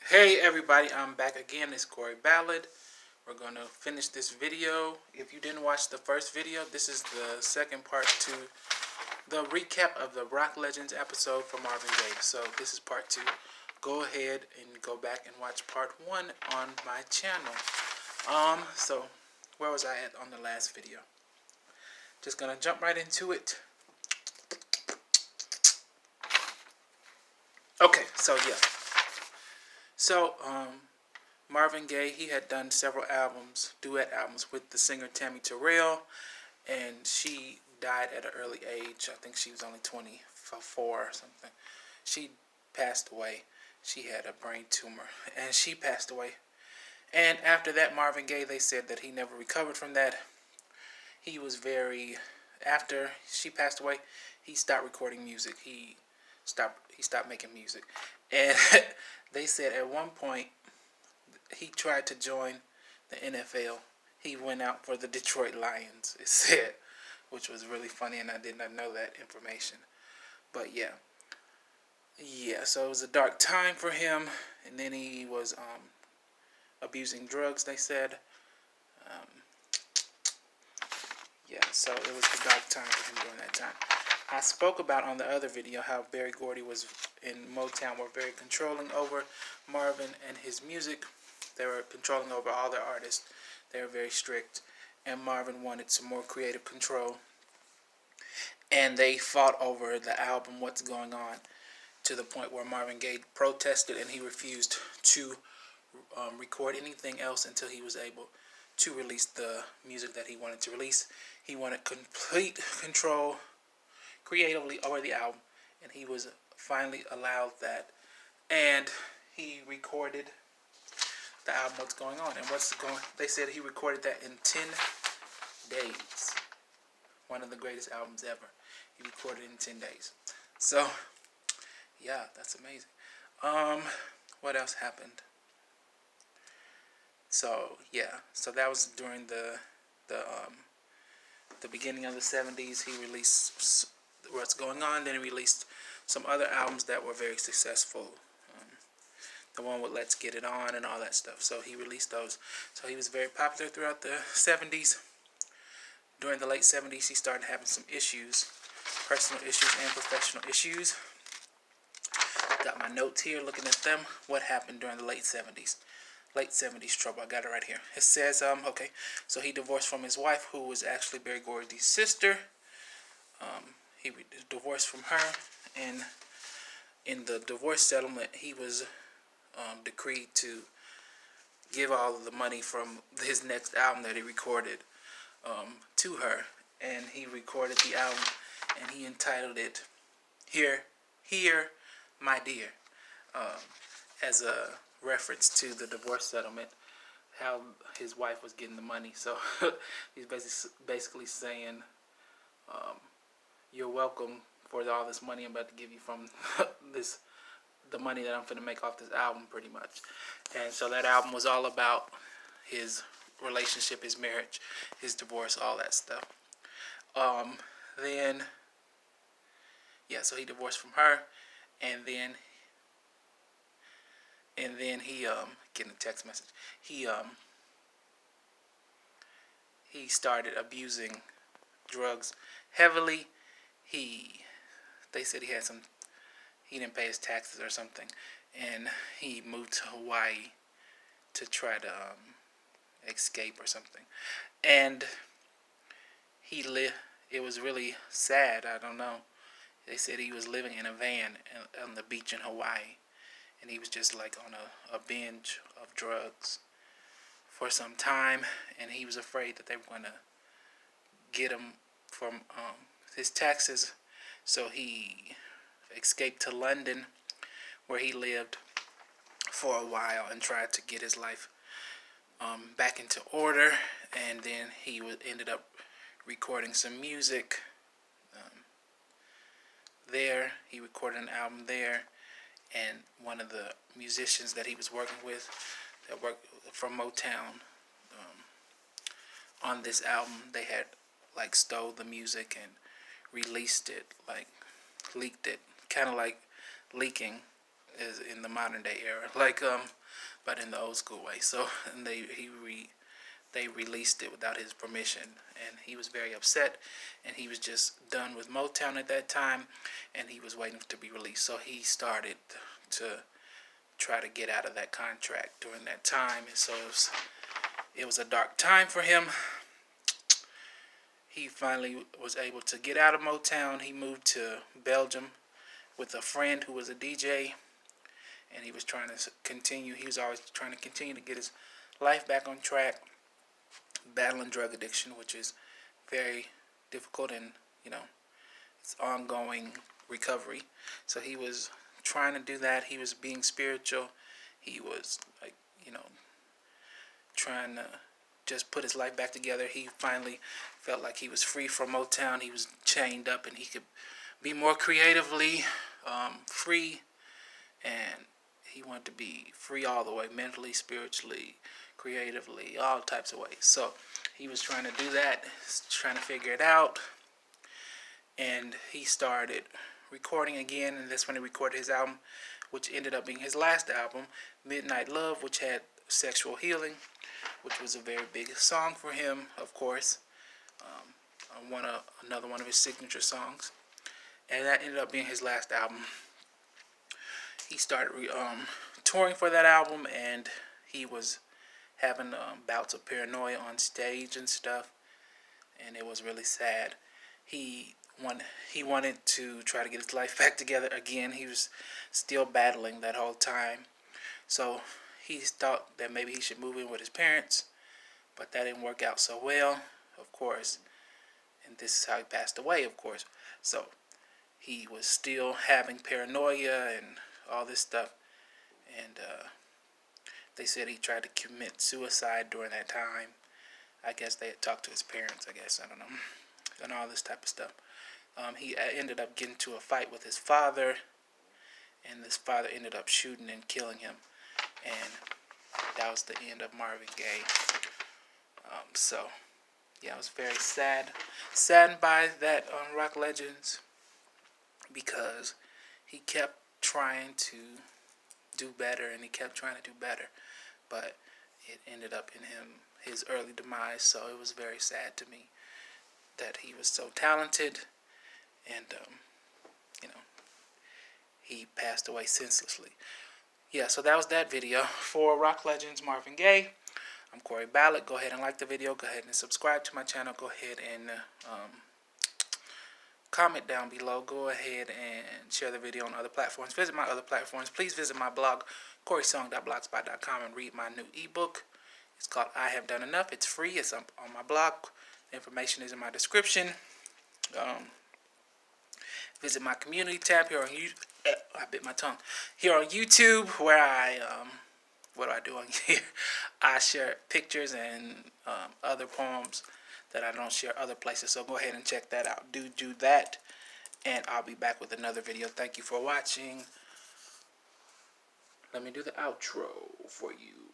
Hey everybody, I'm back again. It's Cory Ballad. We're going to finish this video. If you didn't watch the first video, this is the second part to the recap of the Rock Legends episode from Marvin Gaye. So this is part 2. Go ahead and go back and watch part 1 on my channel. So where was I at on the last video? Just going to jump right into it. Okay, so yeah. So, Marvin Gaye, he had done several albums, duet albums with the singer Tammi Terrell, and she died at an early age. I think she was only 24 or something. She passed away. She had a brain tumor, and she passed away. And after that, Marvin Gaye, they said that he never recovered from that. He was after she passed away, he stopped recording music. He stopped making music. And they said at one point he tried to join the NFL. He went out for the Detroit Lions, it said, which was really funny, and I did not know that information. But yeah, so it was a dark time for him, and then he was abusing drugs, they said. So it was a dark time for him during that time. I spoke about on the other video how Gordy was in Motown were very controlling over Marvin and his music. They were controlling over all their artists. They were very strict, and Marvin wanted some more creative control. And they fought over the album What's Going On, to the point where Marvin Gaye protested and he refused to record anything else until he was able to release the music that he wanted to release. He wanted complete control creatively over the album, and he was finally allowed that. And he recorded the album What's Going On. And they said he recorded that in 10 days. One of the greatest albums ever. He recorded it in 10 days. So, yeah, that's amazing. What else happened? So that was during the beginning of the 70s. He released What's Going On. Then he released some other albums that were very successful. The one with Let's Get It On and all that stuff. So he released those. So he was very popular throughout the 70s. During the late 70s, he started having some issues, personal issues and professional issues. Got my notes here, looking at them. What happened during the late 70s? Late 70s trouble. I got it right here. It says, okay, so he divorced from his wife, who was actually Gordy's sister. He divorced from her, and in the divorce settlement, he was decreed to give all of the money from his next album that he recorded to her. And he recorded the album, and he entitled it Here, My Dear, as a reference to the divorce settlement, how his wife was getting the money. So he's basically saying, you're welcome for all this money I'm about to give you from the money that I'm going to make off this album, pretty much. And so that album was all about his relationship, his marriage, his divorce, all that stuff. So he divorced from her, and then he getting a text message. He started abusing drugs heavily. They said he didn't pay his taxes or something, and he moved to Hawaii to try to escape or something. And it was really sad. I don't know. They said he was living in a van on the beach in Hawaii, and he was just like on a binge of drugs for some time, and he was afraid that they were going to get him from his taxes. So he escaped to London, where he lived for a while and tried to get his life back into order. And then he ended up recording some music there. He recorded an album there, and one of the musicians that he was working with, that worked from Motown, on this album, they had stole the music and released it, leaked it, kind of like leaking is in the modern day era, like but in the old school way. So and they released it without his permission, and he was very upset, and he was just done with Motown at that time, and he was waiting to be released. So he started to try to get out of that contract during that time, and so it was a dark time for him. He finally was able to get out of Motown. He moved to Belgium with a friend who was a DJ, and he was trying to continue. He was always trying to continue to get his life back on track, battling drug addiction, which is very difficult, and it's ongoing recovery. So he was trying to do that. He was being spiritual. He was trying to just put his life back together. He finally felt like he was free from Motown. He was chained up, and he could be more creatively free, and he wanted to be free all the way, mentally, spiritually, creatively, all types of ways. So he was trying to do that, trying to figure it out, and he started recording again, and that's when he recorded his album, which ended up being his last album, Midnight Love, which had sexual healing, which was a very big song for him, of course. Another one of his signature songs, and that ended up being his last album. He started touring for that album, and he was having bouts of paranoia on stage and stuff, and it was really sad. He wanted to try to get his life back together again. He was still battling that whole time, so he thought that maybe he should move in with his parents, but that didn't work out so well, of course, and this is how he passed away, of course. So he was still having paranoia and all this stuff, and they said he tried to commit suicide during that time. I guess they had talked to his parents, I don't know, and all this type of stuff. He ended up getting into a fight with his father, and his father ended up shooting and killing him, and that was the end of Marvin Gaye. So yeah, I was very saddened by that on Rock Legends, because he kept trying to do better, and he kept trying to do better, but it ended up in his early demise. So it was very sad to me that he was so talented, and he passed away senselessly. Yeah, so that was that video for Rock Legends Marvin Gaye. I'm Cory Ballad. Go ahead and like the video. Go ahead and subscribe to my channel. Go ahead and comment down below. Go ahead and share the video on other platforms. Visit my other platforms. Please visit my blog, corysong.blogspot.com, and read my new ebook. It's called I Have Done Enough. It's free. It's on my blog. The information is in my description. Visit my community tab here on YouTube. I bit my tongue. Here on YouTube, where I what do I do on here? I share pictures and other poems that I don't share other places. So go ahead and check that out. Do that, and I'll be back with another video. Thank you for watching. Let me do the outro for you.